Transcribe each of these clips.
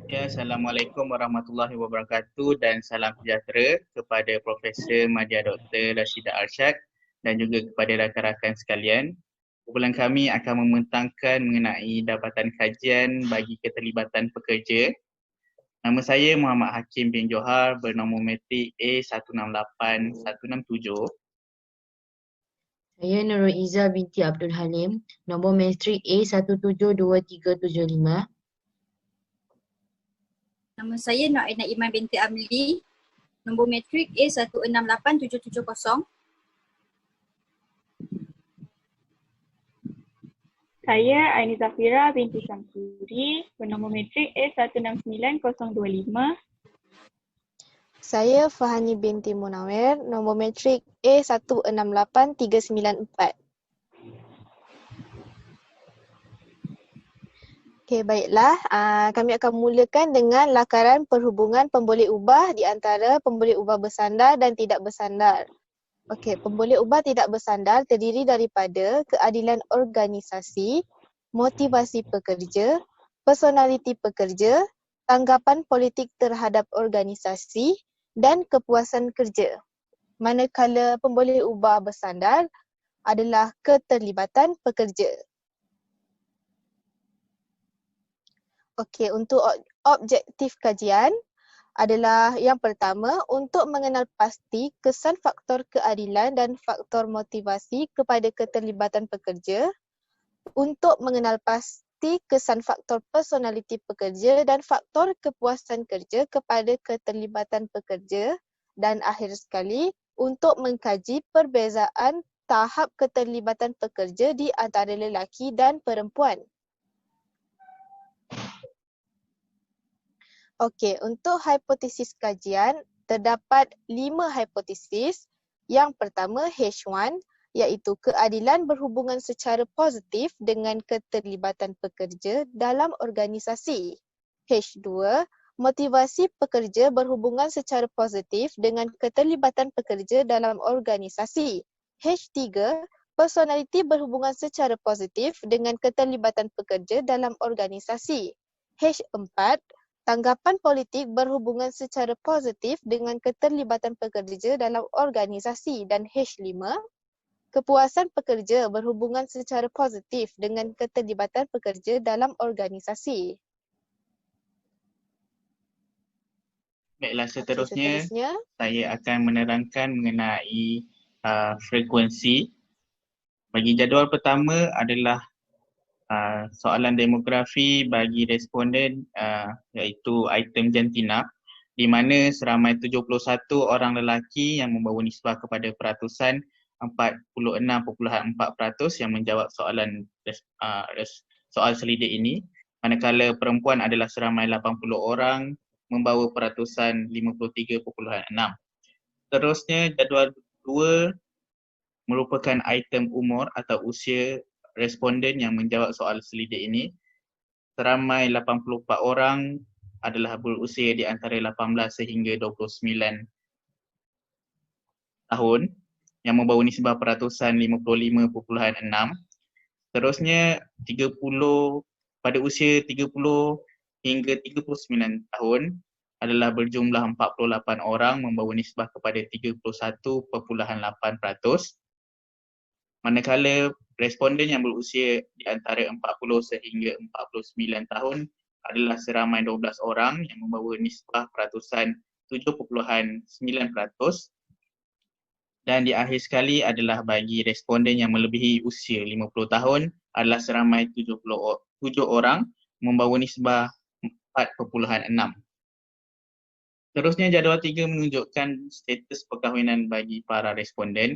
Ya, Assalamualaikum warahmatullahi wabarakatuh dan salam sejahtera kepada Profesor Madya Dr. Rashidah Arsyad dan juga kepada rakan-rakan sekalian. Kumpulan kami akan membentangkan mengenai dapatan kajian bagi keterlibatan pekerja. Nama saya Muhammad Hakim bin Johar bernombor metrik A168167. Saya Nurul Izzah binti Abdul Halim, nombor metrik A172375. Nama saya Nur Aina Iman binti Amli, nombor metrik A168770. Saya Aini Zafira binti Samsuri, bernombor metrik A169025. Saya Fahani binti Munawir, nombor metrik A168394. Okey, baiklah. Kami akan mulakan dengan lakaran perhubungan pemboleh ubah di antara pemboleh ubah bersandar dan tidak bersandar. Okey, pemboleh ubah tidak bersandar terdiri daripada keadilan organisasi, motivasi pekerja, personaliti pekerja, tanggapan politik terhadap organisasi dan kepuasan kerja. Manakala pemboleh ubah bersandar adalah keterlibatan pekerja. Okey, untuk objektif kajian adalah yang pertama, untuk mengenal pasti kesan faktor keadilan dan faktor motivasi kepada keterlibatan pekerja, untuk mengenal pasti kesan faktor personaliti pekerja dan faktor kepuasan kerja kepada keterlibatan pekerja, dan akhir sekali untuk mengkaji perbezaan tahap keterlibatan pekerja di antara lelaki dan perempuan. Okey, untuk hipotesis kajian, terdapat 5 hipotesis. Yang pertama, H1, iaitu keadilan berhubungan secara positif dengan keterlibatan pekerja dalam organisasi. H2, motivasi pekerja berhubungan secara positif dengan keterlibatan pekerja dalam organisasi. H3, personaliti berhubungan secara positif dengan keterlibatan pekerja dalam organisasi. H4, tanggapan politik berhubungan secara positif dengan keterlibatan pekerja dalam organisasi, dan H5, kepuasan pekerja berhubungan secara positif dengan keterlibatan pekerja dalam organisasi. Baiklah, Okey, seterusnya seterusnya. saya akan menerangkan mengenai frekuensi. Bagi jadual pertama adalah soalan demografi bagi responden iaitu item jantina, di mana seramai 71 orang lelaki yang membawa nisbah kepada peratusan 46.4% yang menjawab soal selidik ini, manakala perempuan adalah seramai 80 orang membawa peratusan 53.6%. Seterusnya, jadual 2 merupakan item umur atau usia responden yang menjawab soal selidik ini. Seramai 84 orang adalah berusia di antara 18 sehingga 29 tahun yang membawa nisbah peratusan 55.6. Seterusnya, 30 pada usia 30 hingga 39 tahun adalah berjumlah 48 orang membawa nisbah kepada 31.8%. Manakala responden yang berusia di antara 40 sehingga 49 tahun adalah seramai 12 orang yang membawa nisbah peratusan 7.9%. Dan di akhir sekali adalah bagi responden yang melebihi usia 50 tahun adalah seramai 7 orang membawa nisbah 4.6. Terusnya, jadual 3 menunjukkan status perkahwinan bagi para responden.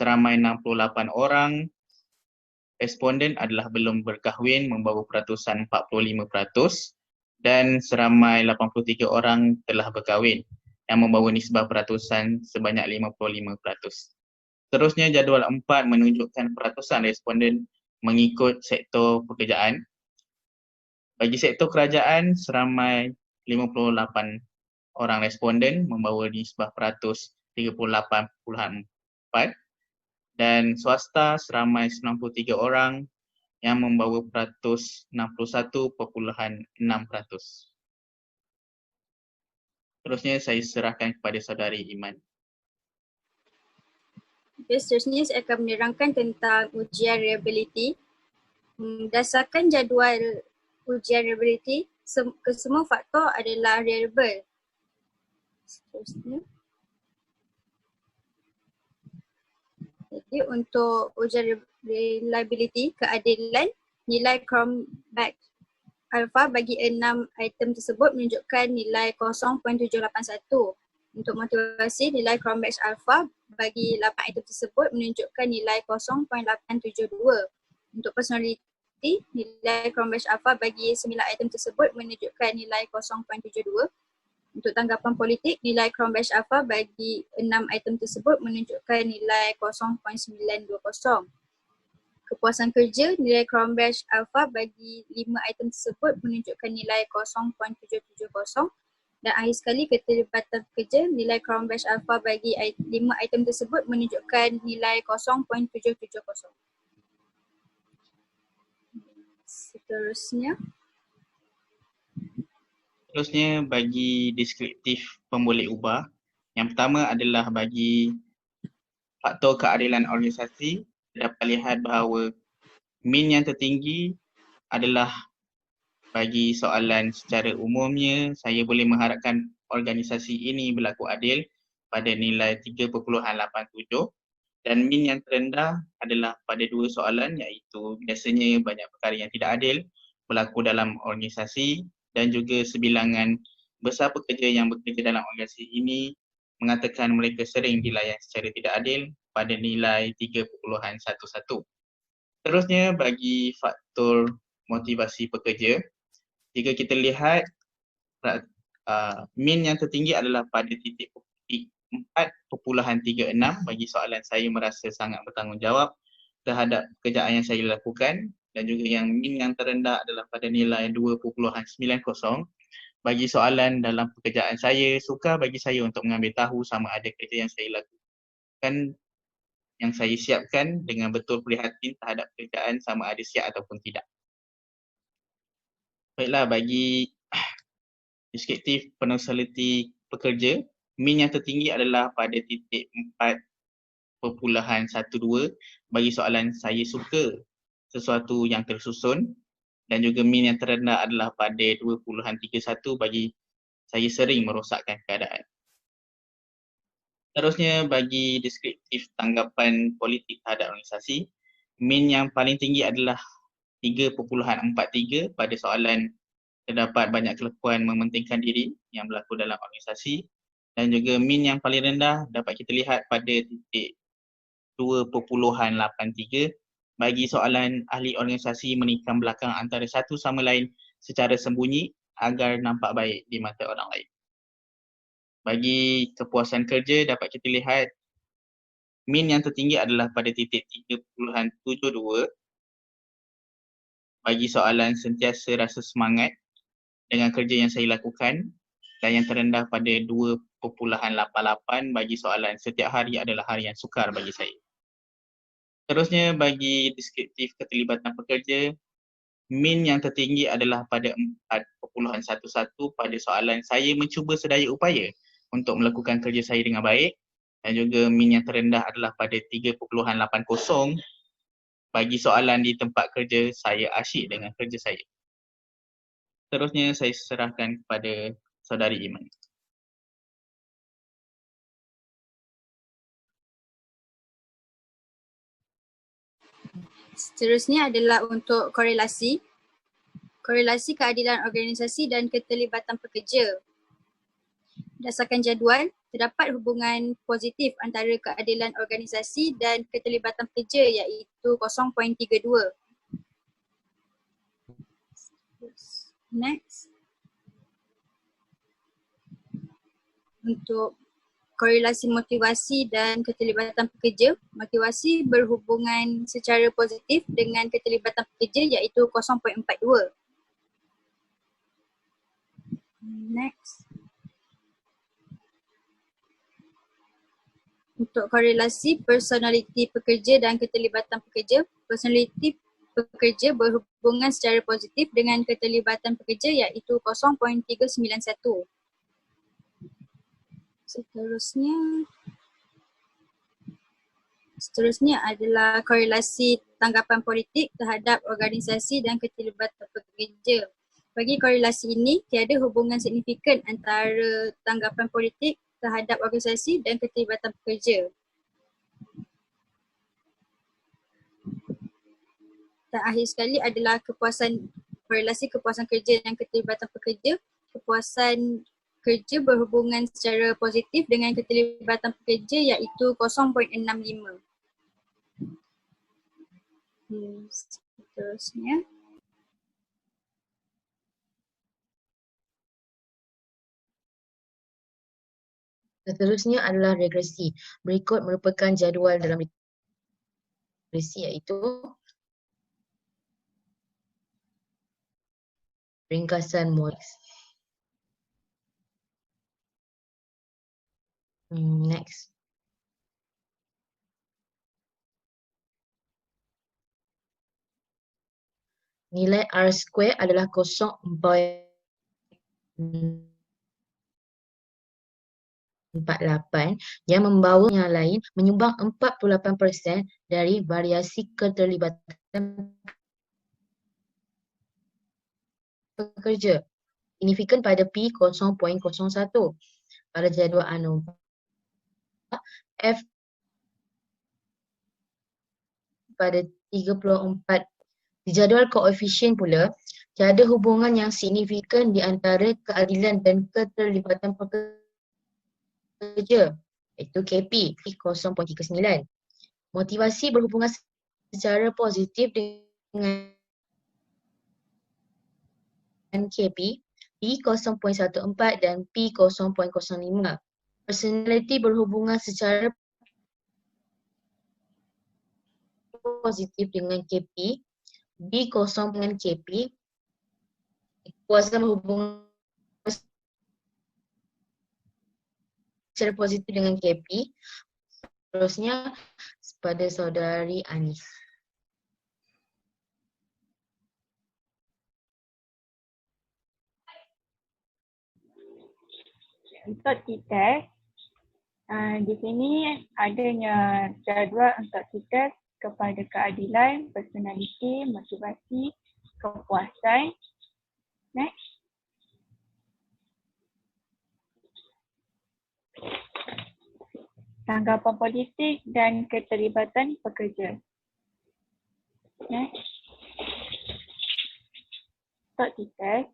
Seramai 68 orang responden adalah belum berkahwin membawa peratusan 45%, dan seramai 83 orang telah berkahwin yang membawa nisbah peratusan sebanyak 55%. Seterusnya, jadual 4 menunjukkan peratusan responden mengikut sektor pekerjaan. Bagi sektor kerajaan, seramai 58 orang responden membawa nisbah peratus 38.4, dan swasta seramai 93 orang yang membawa peratus 61.6%. Terusnya saya serahkan kepada saudari Iman. Okay, seterusnya saya akan menerangkan tentang ujian reliability. Berdasarkan jadual ujian reliability, kesemua faktor adalah reliable. Seterusnya. Jadi untuk ujian reliability, keadilan, nilai Cronbach alpha bagi 6 item tersebut menunjukkan nilai 0.781. Untuk motivasi, nilai Cronbach alpha bagi 8 item tersebut menunjukkan nilai 0.872. Untuk personality, nilai Cronbach alpha bagi 9 item tersebut menunjukkan nilai 0.72. Untuk tanggapan politik, nilai Cronbach alpha bagi 6 item tersebut menunjukkan nilai 0.920. Kepuasan kerja, nilai Cronbach alpha bagi 5 item tersebut menunjukkan nilai 0.770. Dan akhir sekali, keterlibatan pekerja, nilai Cronbach alpha bagi 5 item tersebut menunjukkan nilai 0.770. Seterusnya bagi deskriptif pemboleh ubah. Yang pertama adalah bagi faktor keadilan organisasi, dapat lihat bahawa min yang tertinggi adalah bagi soalan secara umumnya, saya boleh mengharapkan organisasi ini berlaku adil pada nilai 3.87 dan min yang terendah adalah pada 2 soalan iaitu biasanya banyak perkara yang tidak adil berlaku dalam organisasi dan juga sebilangan besar pekerja yang bekerja dalam organisasi ini mengatakan mereka sering dilayan secara tidak adil pada nilai 3.11. Terusnya bagi faktor motivasi pekerja, jika kita lihat min yang tertinggi adalah pada titik 4.36 bagi soalan saya merasa sangat bertanggungjawab terhadap pekerjaan yang saya lakukan dan juga yang min yang terendah adalah pada nilai 2.90 bagi soalan dalam pekerjaan saya, sukar bagi saya untuk mengambil tahu sama ada kerja yang saya lakukan, yang saya siapkan dengan betul prihatin terhadap pekerjaan sama ada siap ataupun tidak. Baiklah, bagi deskriptif personality pekerja, min yang tertinggi adalah pada titik 4.12 bagi soalan saya suka sesuatu yang tersusun dan juga min yang terendah adalah pada 2.31 bagi saya sering merosakkan keadaan. Terusnya bagi deskriptif tanggapan politik terhadap organisasi, min yang paling tinggi adalah 3.43 pada soalan terdapat banyak kelakuan mementingkan diri yang berlaku dalam organisasi dan juga min yang paling rendah dapat kita lihat pada titik 2.83 bagi soalan ahli organisasi menikam belakang antara satu sama lain secara sembunyi agar nampak baik di mata orang lain. Bagi kepuasan kerja dapat kita lihat min yang tertinggi adalah pada titik 3.72 bagi soalan sentiasa rasa semangat dengan kerja yang saya lakukan dan yang terendah pada 2.88 bagi soalan setiap hari adalah hari yang sukar bagi saya. Terusnya bagi deskriptif keterlibatan pekerja, min yang tertinggi adalah pada 4.11 pada soalan saya mencuba sedaya upaya untuk melakukan kerja saya dengan baik dan juga min yang terendah adalah pada 3.80 bagi soalan di tempat kerja saya asyik dengan kerja saya. Terusnya saya serahkan kepada saudari Iman. seterusnya adalah untuk korelasi. Korelasi keadilan organisasi dan keterlibatan pekerja. Berdasarkan jadual, terdapat hubungan positif antara keadilan organisasi dan keterlibatan pekerja iaitu 0.32. Next. Untuk korelasi motivasi dan keterlibatan pekerja, motivasi berhubungan secara positif dengan keterlibatan pekerja iaitu 0.42. Next. Untuk korelasi personality pekerja dan keterlibatan pekerja, personality pekerja berhubungan secara positif dengan keterlibatan pekerja iaitu 0.391. Seterusnya adalah korelasi tanggapan politik terhadap organisasi dan keterlibatan pekerja. Bagi korelasi ini, tiada hubungan signifikan antara tanggapan politik terhadap organisasi dan keterlibatan pekerja. Dan akhir sekali adalah korelasi kepuasan kerja dan keterlibatan pekerja. Kepuasan kerja berhubungan secara positif dengan keterlibatan pekerja iaitu 0.65. Seterusnya. Seterusnya adalah regresi. Berikut merupakan jadual dalam regresi iaitu ringkasan Morix. Next. Nilai R square adalah 0.48 yang membawa yang lain menyumbang 48% dari variasi keterlibatan pekerja. Signifikan pada P 0.01. Pada jadual ANOVA, F pada 34. Di jadual koefisien pula, tiada hubungan yang signifikan di antara keadilan dan keterlibatan pekerja, iaitu KP 0.39. Motivasi berhubungan secara positif dengan KP P 0.14 dan P 0.05. Personality berhubungan secara positif dengan KP B 0 dengan KP. Kepuasan berhubungan secara positif dengan KP. Seterusnya pada saudari Anis. Untuk T-test, di sini adanya jadual untuk T-test kepada keadilan, personality, motivasi, kepuasan. Next. Tanggapan politik dan keterlibatan pekerja. Next. Untuk T-test,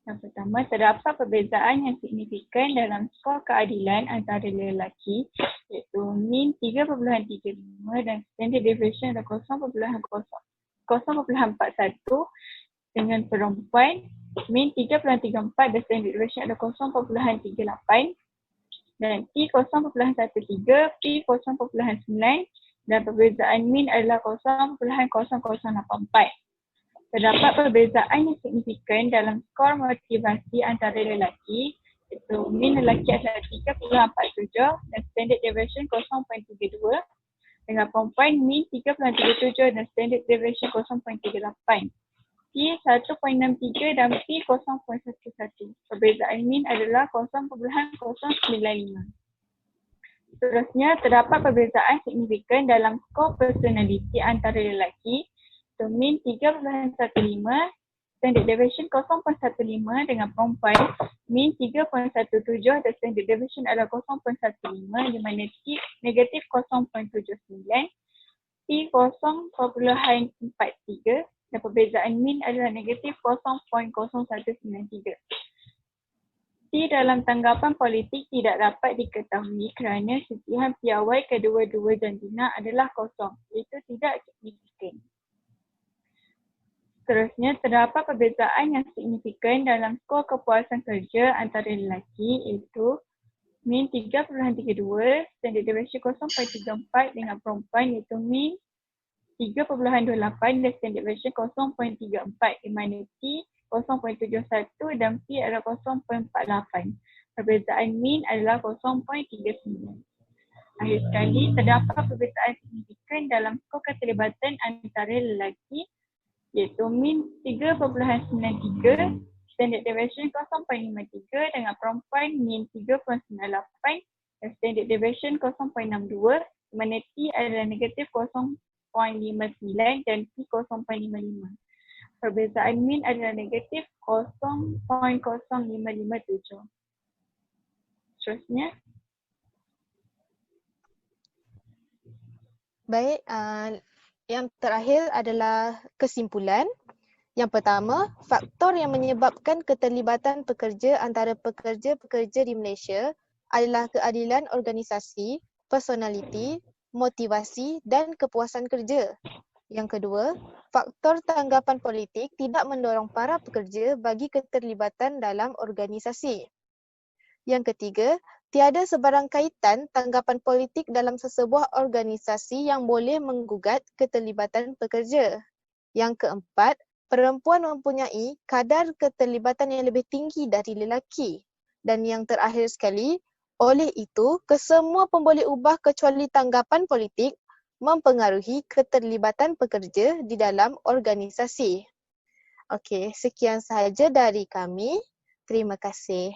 yang pertama, terdapat perbezaan yang signifikan dalam skor keadilan antara lelaki iaitu min 3.35 dan standard deviation adalah 0.41 dengan perempuan min 3.34 dan standard deviation adalah 0.38 dan P 0.13, P 0.9 dan perbezaan min adalah 0.0084. Terdapat perbezaan yang signifikan dalam skor motivasi antara lelaki iaitu min lelaki adalah 3.47 dan standard deviation 0.32 dengan perempuan min 3.37 dan standard deviation 0.38. P 1.63 dan P 0.11. Perbezaan min adalah 0.095. Seterusnya, terdapat perbezaan signifikan dalam skor personality antara lelaki iaitu min 3.15, standard deviation 0.15 dengan perempuan min 3.17 dan standard deviation adalah 0.15 di mana T negatif 0.79, P 0.043 dan perbezaan min adalah negatif 0.0193. T dalam tanggapan politik tidak dapat diketahui kerana sisihan piawai kedua-dua jantina adalah kosong, iaitu tidak signifikan. Seterusnya, terdapat perbezaan yang signifikan dalam skor kepuasan kerja antara lelaki iaitu min 3.32, standard deviation 0.34 dengan perempuan iaitu min 3.28 dan standard deviation 0.34 di mana T 0.71 dan P adalah 0.48. Perbezaan min adalah 0.39. Akhir sekali, terdapat perbezaan signifikan dalam skor keterlibatan antara lelaki iaitu min 3.93, standard deviation 0.53 dengan perempuan min 3.98 Standard deviation 0.62, di mana T adalah negatif 0.59 dan P 0.55. Perbezaan mean adalah negatif 0.0557. Seterusnya, Baik, yang terakhir adalah kesimpulan. Yang pertama, faktor yang menyebabkan keterlibatan pekerja antara pekerja-pekerja di Malaysia adalah keadilan organisasi, personaliti, motivasi dan kepuasan kerja. Yang kedua, faktor tanggapan politik tidak mendorong para pekerja bagi keterlibatan dalam organisasi. Yang ketiga, tiada sebarang kaitan tanggapan politik dalam sesebuah organisasi yang boleh menggugat keterlibatan pekerja. Yang keempat, perempuan mempunyai kadar keterlibatan yang lebih tinggi dari lelaki. Dan yang terakhir sekali, oleh itu, kesemua pun boleh ubah kecuali tanggapan politik mempengaruhi keterlibatan pekerja di dalam organisasi. Okey, sekian sahaja dari kami. Terima kasih.